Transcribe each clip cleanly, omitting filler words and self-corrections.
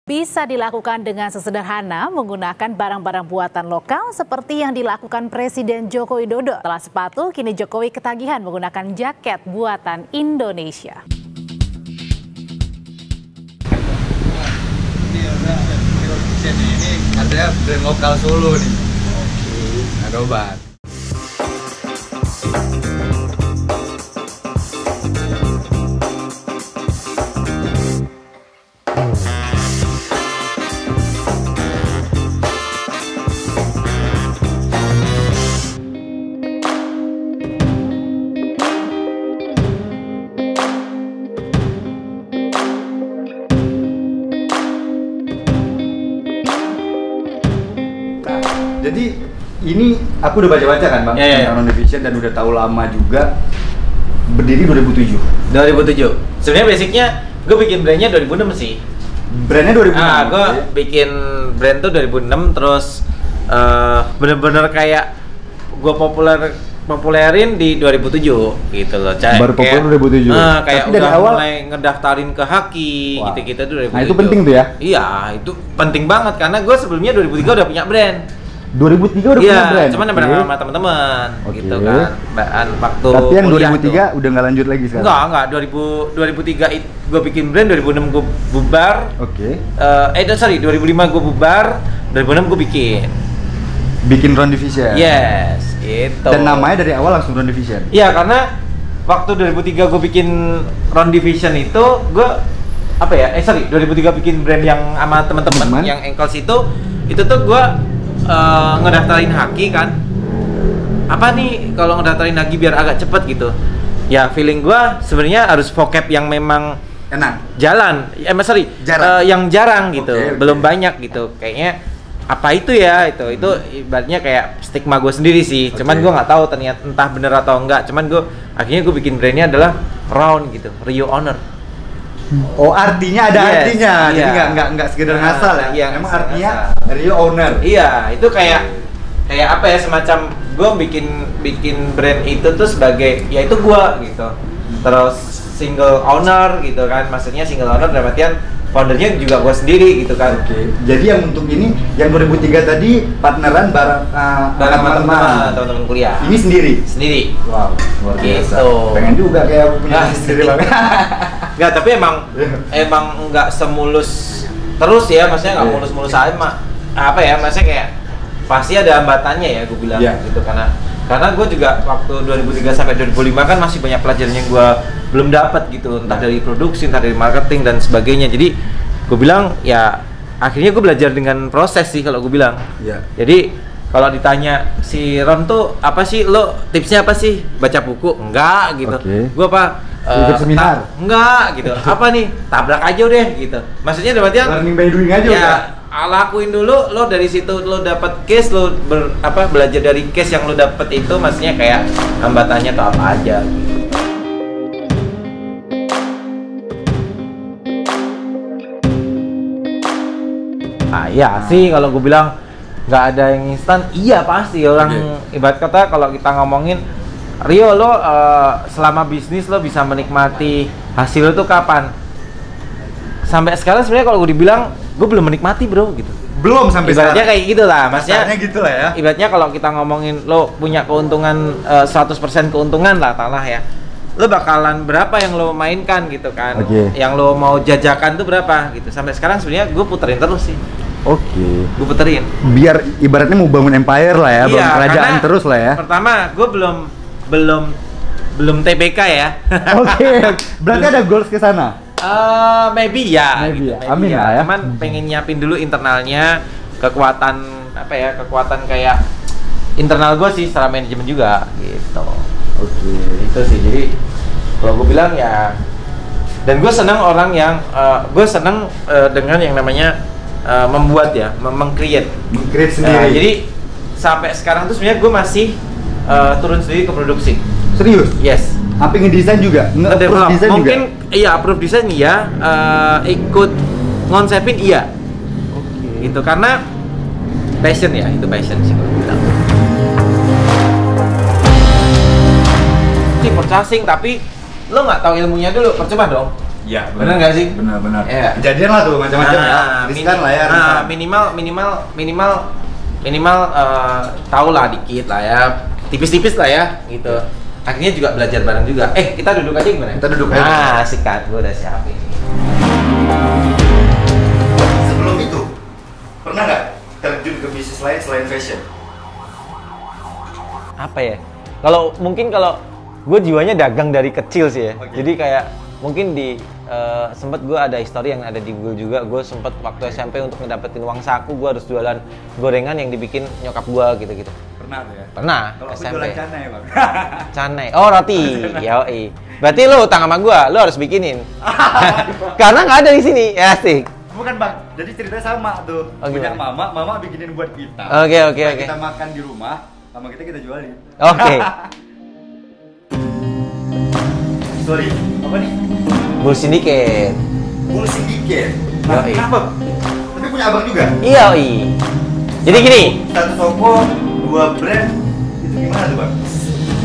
Bisa dilakukan dengan sesederhana menggunakan barang-barang buatan lokal seperti yang dilakukan Presiden Joko Widodo. Setelah sepatu, kini Jokowi ketagihan menggunakan jaket buatan Indonesia. Ini ada brand lokal Solo nih. Ada obat. Jadi ini aku udah baca-baca kan Bang, tentang Rondivision dan udah tahu lama juga. Berdiri 2007. 2007. Sebenarnya basicnya gue bikin brandnya 2006 sih. Brandnya 2006. Gue bikin brand tuh 2006 terus bener-bener kayak gue populerin di 2007 gitu loh. Baru populer 2007. Kayak tapi udah awal mulai ngedaftarin ke Haki gitu-gitu 2007. Nah itu penting tuh ya? Iya, itu penting banget karena gue sebelumnya 2003 udah punya brand. 2003 udah punya brand? Iya, cuman bareng sama teman-teman gitu kan. Waktu tapi yang 2003 tuh udah nggak lanjut lagi sekarang? Enggak, 2003 gue bikin brand, 2006 gue bubar. 2005 gue bubar, 2006 gue bikin Rondivision? Yes, gitu. Dan namanya dari awal langsung Rondivision? Iya, karena waktu 2003 gue bikin Rondivision itu, gue 2003 bikin brand yang sama teman-teman yang ankles itu tuh gue ngedaftarin Haki kan. Apa nih kalau ngedaftarin Haki biar agak cepet gitu. Ya feeling gue sebenarnya harus vocab yang memang enak. Jalan. Yang jarang gitu. Belum banyak gitu. Kayaknya apa itu ya itu ibaratnya kayak stigma gue sendiri sih. Cuman gue nggak tahu ternyata entah bener atau enggak. Cuman gue akhirnya gue bikin brandnya adalah Round gitu. Rio Owner. Oh artinya ada artinya, jadi nggak sekedar ngasal ya? Iya, emang artinya Rio Owner. Iya, itu kayak apa ya, semacam gue bikin brand itu tuh sebagai ya itu gue gitu. Terus single owner gitu kan, maksudnya single owner dalam artian foundernya juga gue sendiri gitu kan. Jadi yang untuk ini yang 2003 tadi partneran bareng teman-teman kuliah. Ini sendiri. Wow, luar biasa. Gitu. Pengen juga kayak punya sendiri banget. Nggak, tapi emang nggak semulus terus ya, maksudnya nggak mulus-mulus aja maksudnya kayak pasti ada hambatannya ya gue bilang gitu, karena gue juga waktu 2003 sampai 2005 kan masih banyak pelajaran yang gue belum dapat gitu, entah dari produksi, entah dari marketing dan sebagainya. Jadi gue bilang ya akhirnya gue belajar dengan proses sih kalau gue bilang. Jadi kalau ditanya si Ron tuh apa sih, lo tipsnya apa sih? Baca buku? Enggak gitu. Gue ikut seminar? Enggak gitu. Apa nih? Tabrak aja deh gitu. Maksudnya dalam artian learning by doing aja ya, lakuin dulu, lo dari situ lo dapat case, lo belajar dari case yang lo dapat itu, maksudnya kayak hambatannya tuh apa aja gitu. Ya sih kalau gue bilang nggak ada yang instan, iya pasti orang ibarat kata kalau kita ngomongin Rio, lo selama bisnis lo bisa menikmati hasil lo tuh kapan? Sampai sekarang sebenarnya kalau gue dibilang gue belum menikmati bro gitu. Belum sampai sekarang. Ibaratnya kayak gitulah, maksudnya gitu lah ya. Ibaratnya kalau kita ngomongin lo punya keuntungan 100% keuntungan lah talah ya. Lo bakalan berapa yang lo mainkan gitu kan? Yang lo mau jajakan tuh berapa gitu. Sampai sekarang sebenarnya gue puterin terus sih. Gue puterin. Biar ibaratnya mau bangun empire lah ya, bangun kerajaan terus lah ya. Pertama, gue belum TBK ya. Berarti ada goals ke sana. Maybe ya. Amin lah ya. Cuman pengen nyiapin dulu internalnya, kekuatan kayak internal gue sih secara manajemen juga gitu. Itu sih. Jadi kalau gue bilang ya, dan gue senang orang yang dengan yang namanya membuat ya, meng-create sendiri. Jadi sampai sekarang tuh sebenarnya gue masih turun sendiri ke produksi. Serius? Yes. Apa ngedesain juga? Nge-approve desain mungkin juga? Iya, approve desain iya, ikut ngonsepin iya. Gitu, karena passion ya, itu passion sih kalau bilang. Purchasing tapi lo nggak tahu ilmunya dulu, percuma dong. Iya, benar nggak sih? Benar. Iya. Kejadian lah tuh macam-macam ya. Riskan lah ya. Minimal tahu lah dikit lah ya, tipis-tipis lah ya gitu. Akhirnya juga belajar bareng juga. Kita duduk aja gimana? Kita duduk aja. Nah, sikat, gue udah siapin. Sebelum itu, pernah nggak terjun ke bisnis lain selain fashion? Apa ya? Kalau gue jiwanya dagang dari kecil sih ya. Okay. Jadi kayak mungkin sempet gue ada histori yang ada di Google juga. Gue sempet waktu SMP untuk ngedapetin uang saku, gue harus jualan gorengan yang dibikin nyokap gue gitu-gitu. Pernah tuh ya? Pernah. Kalau aku SMP. jualan canai bang. Canai. Oh, roti. Yoi. Berarti lu utang sama gue, lu harus bikinin. Karena nggak ada di sini. Ya, asik. Bukan bang, jadi ceritanya sama tuh. Oh, punya gimana? mama bikinin buat kita. Oke. Kita makan di rumah, sama kita jualin. Oke. Sorry, apa nih? Bull Syndicate. Bull Syndicate. Nah, Yoi. kenapa? Tapi punya abang juga? Iya, jadi gini. Satu toko, 2 brand, itu gimana tuh bang?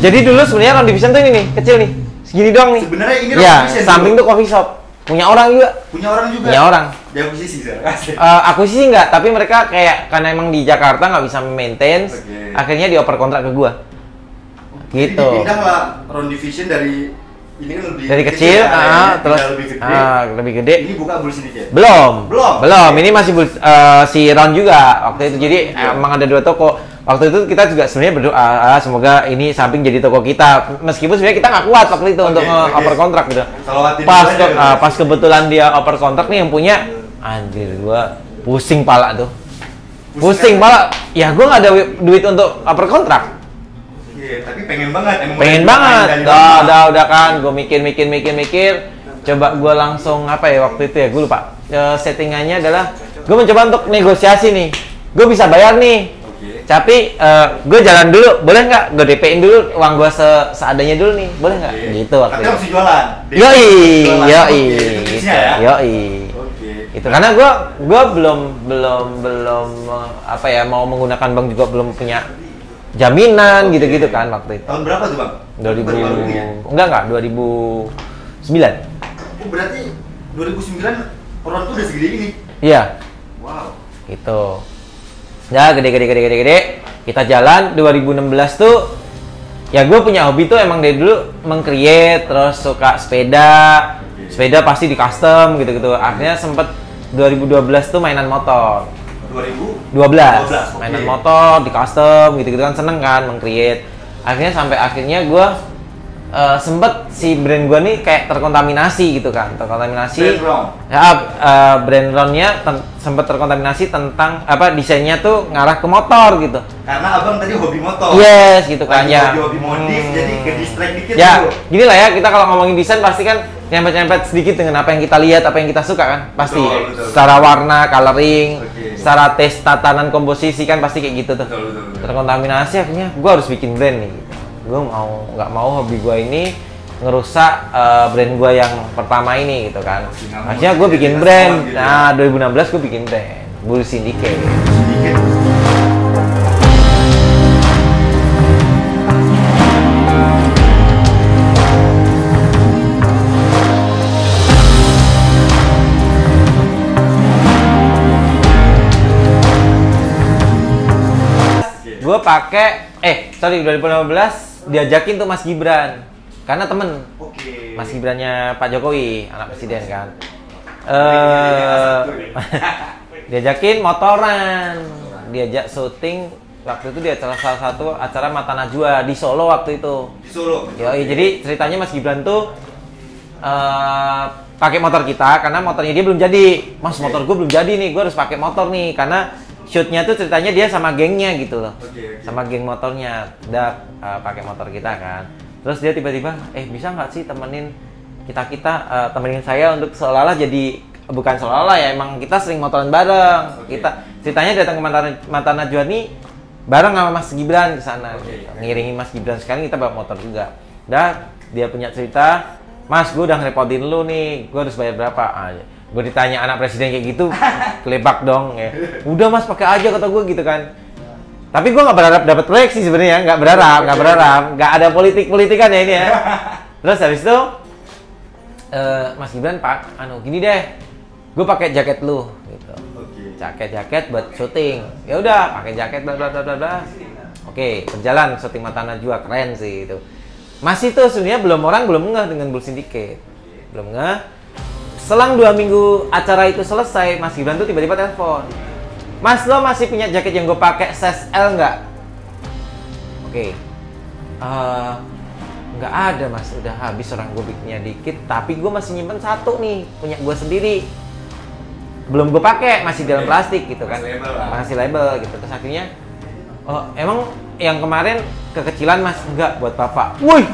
Jadi dulu sebenarnya Round Division tuh ini nih, kecil nih. Segini doang nih. Sebenarnya ini ya, Round Division samping dulu. tuh coffee shop. Punya orang juga. Punya orang juga? Punya orang. Di akuisisi sekarang? Akuisisi enggak, tapi mereka kayak karena emang di Jakarta nggak bisa maintain, akhirnya dioper kontrak ke gua. Gitu. Jadi dipindah lah Round Division dari ini kan lebih dari kecil, ya, terus lebih gede. Ini buka Bull Syndicate? Belum. Ini masih si Round juga waktu itu. Jadi emang ada 2 toko. Waktu itu kita juga sebenarnya berdoa semoga ini samping jadi toko kita. Meskipun sebenarnya kita nggak kuat waktu itu untuk oper kontrak gitu. Pas kebetulan dia oper kontrak nih yang punya, anjir gua pusing pala tuh. Pusing pala. Ya gua nggak ada duit untuk oper kontrak. Iya, tapi pengen banget. Pengen banget. Udah kan. Gue mikir. Coba gue langsung apa ya waktu itu ya, gue lupa. Settingannya adalah gue mencoba untuk negosiasi nih. Gue bisa bayar nih. Tapi gue jalan dulu, boleh nggak? Gue DP-in dulu uang gue seadanya dulu nih, boleh nggak? Gitu waktu itu. Tapi harus jualan. Yoi. Itu karena gue belum apa ya, mau menggunakan bank juga belum punya jaminan gitu-gitu kan waktu itu. Tahun berapa tuh bang? 2000 2009. Oh, berarti 2009 orang tuh udah segede ini? Iya. Wow. Gitu. Ya gede. Kita jalan 2016 tuh. Ya gue punya hobi tuh emang dari dulu meng-create, terus suka sepeda. Sepeda pasti di custom gitu-gitu. Akhirnya sempet 2012 tuh mainan motor. 2012 mainan motor di custom gitu kan, seneng kan meng-create. Akhirnya gue sempet si brand gue nih kayak terkontaminasi gitu kan, brand Round-nya sempet terkontaminasi tentang apa, desainnya tuh ngarah ke motor gitu. Karena abang tadi hobi motor. Yes gitu kan ya. Hobi modif jadi ke distract dikit ya dulu. Gini lah ya, kita kalau ngomongin desain pasti kan nyempet sedikit dengan apa yang kita lihat, apa yang kita suka kan pasti. Betul. Secara warna, coloring, secara tes tatanan komposisi kan pasti kayak gitu tuh. Betul. Terkontaminasi, akhirnya gue harus bikin brand nih. Gue nggak mau hobi gue ini ngerusak brand gue yang pertama ini gitu kan. Akhirnya gue bikin brand. Gitu. Nah 2016 gue bikin brand Bull Syndicate. Gue pakai 2015 diajakin tuh Mas Gibran karena temen. Mas Gibrannya Pak Jokowi, anak presiden kan. Diajakin motoran, diajak syuting waktu itu di salah satu acara Mata Najwa di Solo waktu itu. Di Solo. Jadi ceritanya Mas Gibran tuh pakai motor kita karena motornya dia belum jadi. Mas, motor gue belum jadi nih, gue harus pakai motor nih karena shootnya tuh ceritanya dia sama gengnya gitu loh. Sama geng motornya. Udah pakai motor kita kan. Terus dia tiba-tiba, bisa nggak sih temenin temenin saya untuk seolah-olah jadi, bukan seolah-olah ya, emang kita sering motoran bareng. Kita ceritanya datang ke Mata Najwa nih bareng sama Mas Gibran ke sana. Ngiringin Mas Gibran sekali, kita bawa motor juga. Udah dia punya cerita, Mas gue udah ngerepotin lu nih, gue harus bayar berapa? Gue ditanya anak presiden kayak gitu, kelebak dong ya. Udah Mas pakai aja kata gue gitu kan. Tapi gue nggak berharap dapat proyek sih sebenarnya, nggak berharap, nggak ada politikan ya ini ya. Terus habis itu Mas Gibran Pak, gini deh, gue pakai jaket lu, gitu. Jaket buat syuting. Ya udah, pakai jaket bla bla bla bla bla. Oke, berjalan syuting Mata Najwa, keren sih itu. Masih tuh sebenarnya orang belum ngeh dengan Bull Syndicate. Belum ngeh. Selang 2 minggu acara itu selesai, Mas Gibran tuh tiba-tiba telepon. Mas, lo masih punya jaket yang gue pakai size L nggak? Oke. Nggak ada mas, udah habis, orang gue bikinnya dikit, tapi gue masih nyimpen satu nih, punya gue sendiri, belum gue pakai, masih dalam plastik gitu kan, masih label gitu. Terus akhirnya, emang yang kemarin kekecilan mas? Enggak, buat bapak. Wih,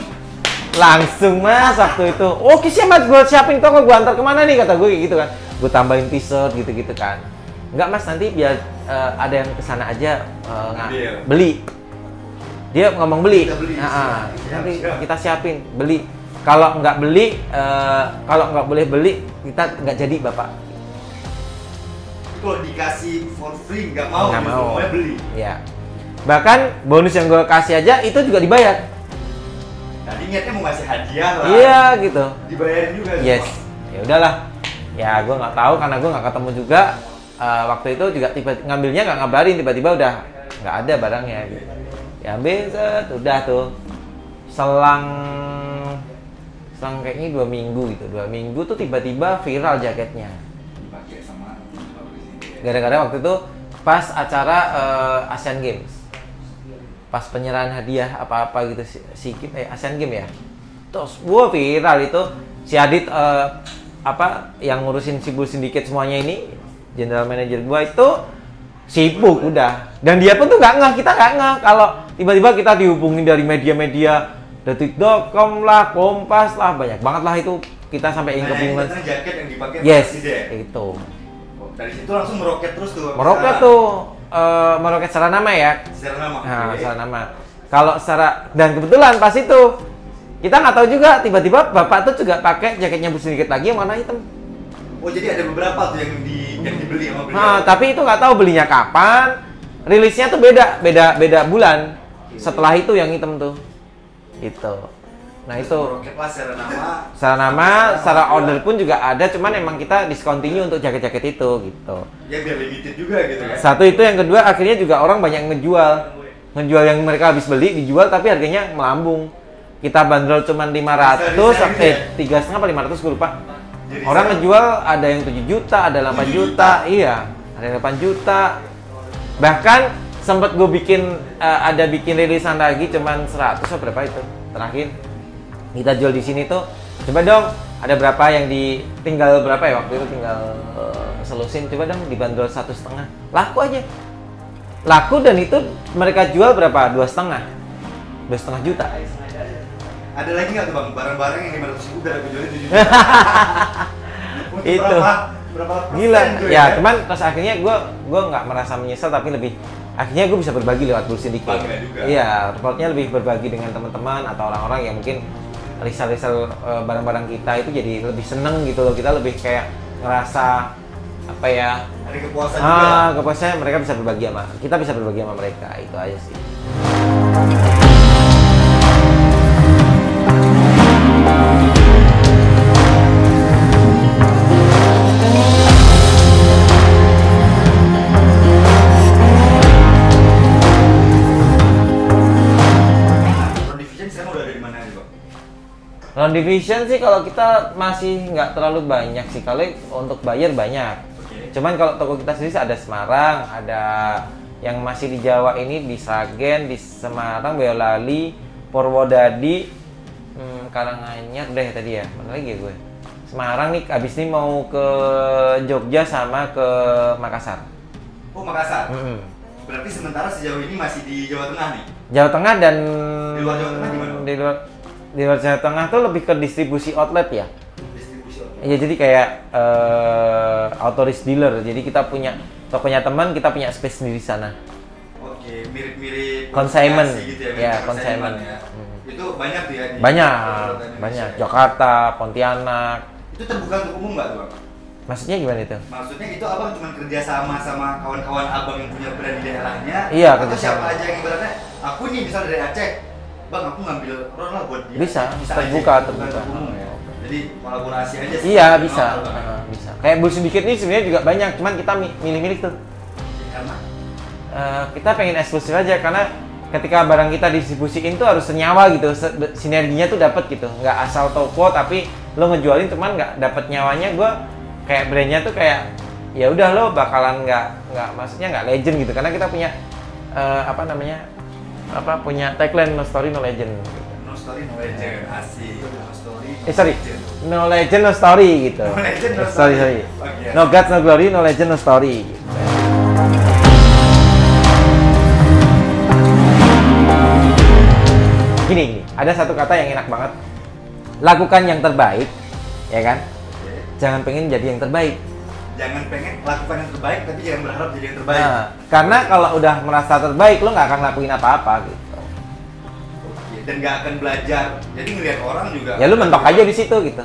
langsung mas waktu itu, oke sih mas, gue siapin toko, gue antar kemana nih, kata gue gitu kan, gue tambahin t-shirt gitu-gitu kan. Enggak mas, nanti biar ada yang kesana aja beli. Dia ngomong beli, nanti kita siapin beli. Kalau nggak beli, kalau nggak boleh beli, kita nggak jadi bapak. Kalau dikasih for free nggak mau, mau beli. Ya, bahkan bonus yang gue kasih aja itu juga dibayar. Tadi niatnya mau ngasih hadiah lah. Iya gitu. Dibayarin juga. Yes, ya udahlah. Ya gue nggak tahu karena gue nggak ketemu juga. Waktu itu juga ngambilnya nggak ngabarin, tiba-tiba udah nggak ada barangnya. Gitu. Ya ambil, udah tuh selang kayaknya 2 minggu gitu, 2 minggu tuh tiba-tiba viral jaketnya. Gara-gara waktu itu pas acara Asian Games, pas penyerahan hadiah apa-apa gitu Asian Games ya, terus viral itu. Si Adit yang ngurusin si Bull Syndicate semuanya ini, general manager gua itu sibuk udah, dan dia pun tuh nggak ngeh, kita nggak ngeh kalau tiba-tiba kita dihubungin dari media-media, detik.com lah, Kompas lah, banyak banget lah itu, kita sampai kebingungan. Jaket yang dipakai yes, presiden. Itu. Dari situ langsung meroket terus tuh. Meroket secara nama ya. Secara nama. Nah, secara nama. Kalau secara, dan kebetulan pas itu kita nggak tahu juga, tiba-tiba bapak tuh juga pakai jaketnya Bull Syndicate lagi yang warna hitam. Oh jadi ada beberapa tuh yang dibeli sama beliau. Tapi itu nggak tahu belinya kapan, rilisnya tuh beda bulan. Setelah itu yang hitam tuh, gitu. Nah itu. Secara nama, secara order pun juga ada, cuman emang kita discontinue untuk jaket-jaket itu, gitu. Ya biar limited juga gitu kan. Satu itu, yang kedua akhirnya juga orang banyak ngejual yang mereka habis beli dijual tapi harganya melambung. Kita bandrol cuman 500, 3,5 apa 500 gue lupa. Jadi orang ngejual ada yang 7 juta, ada 8 juta, iya, ada 8 juta. Bahkan sempet gue bikin rilisan lagi cuman 100 atau berapa itu terakhir kita jual di sini tuh. Coba dong, ada berapa yang tinggal berapa ya waktu itu, tinggal selusin, coba dong dibanderol 1,5, laku aja, laku. Dan itu mereka jual berapa, 2,5 juta. Ada lagi nggak tuh bang, barang-barang yang 500.000 udah aku jualin 7 juta? Itu berapa gila persen ya, cuman terus akhirnya gue nggak merasa menyesal, tapi lebih akhirnya gue bisa berbagi lewat Bull Syndicate. Iya, reportnya lebih berbagi dengan teman-teman atau orang-orang yang mungkin resell barang-barang kita itu, jadi lebih seneng gitu loh. Kita lebih kayak ngerasa apa ya, ada kepuasan juga. Kepuasan mereka bisa berbagi sama kita, bisa berbagi sama mereka, itu aja sih. Round division sih kalau kita masih nggak terlalu banyak sih, kalau untuk buyer banyak. Cuman kalau toko kita sendiri ada Semarang, ada yang masih di Jawa ini, di Sragen, di Semarang, Boyolali, Purwodadi, Karanganyar deh tadi ya. Mana lagi ya gue? Semarang nih, abis ini mau ke Jogja sama ke Makassar. Oh Makassar? Berarti sementara sejauh ini masih di Jawa Tengah nih? Jawa Tengah dan di luar Jawa Tengah gimana? Di luar Jawa Tengah tuh lebih ke distribusi outlet ya. Distribusi outlet? Ya jadi kayak authorized dealer. Jadi kita punya tokonya teman, kita punya space sendiri di sana. Oke, mirip-mirip consignment gitu ya, consignment. Ya. Itu banyak tuh ya? Banyak. Jakarta, Pontianak. Itu terbuka untuk umum nggak tuh bang? Maksudnya gimana itu? Maksudnya itu abang cuma kerja sama kawan-kawan abang yang punya brand di daerahnya? Iya, atau siapa aja yang ibaratnya, aku nih misal dari Aceh, bang aku ngambil ron lah buat dia. Bisa terbuka. Umum ya. Jadi Jadi kolaborasi aja sih. Iya bisa, bisa. Kayak Bulls Syndicate ini sebenarnya juga banyak, cuman kita milih-milih tuh. Karena kita pengen eksklusif aja karena ketika barang kita distribusiin tuh harus senyawa gitu, sinerginya tuh dapet gitu, nggak asal toko tapi lo ngejualin cuman nggak dapet nyawanya. Gue kayak brandnya tuh kayak ya udah lo bakalan nggak maksudnya nggak legend gitu karena kita punya punya tagline no story no legend. no story no legend, asik. No story. No legend no story gitu. No legend no story. Okay. No guts no glory, no legend no story. Gitu. Gini, ada satu kata yang enak banget. Lakukan yang terbaik, ya kan? Okay. Jangan pengen jadi yang terbaik. Jangan pengen lakukan yang terbaik, tapi jangan berharap jadi yang terbaik. Nah, karena kalau udah merasa terbaik, lo nggak akan lakuin apa-apa gitu. Oke, dan nggak akan belajar. Jadi ngeliat orang juga. Ya lo mentok aja di situ gitu.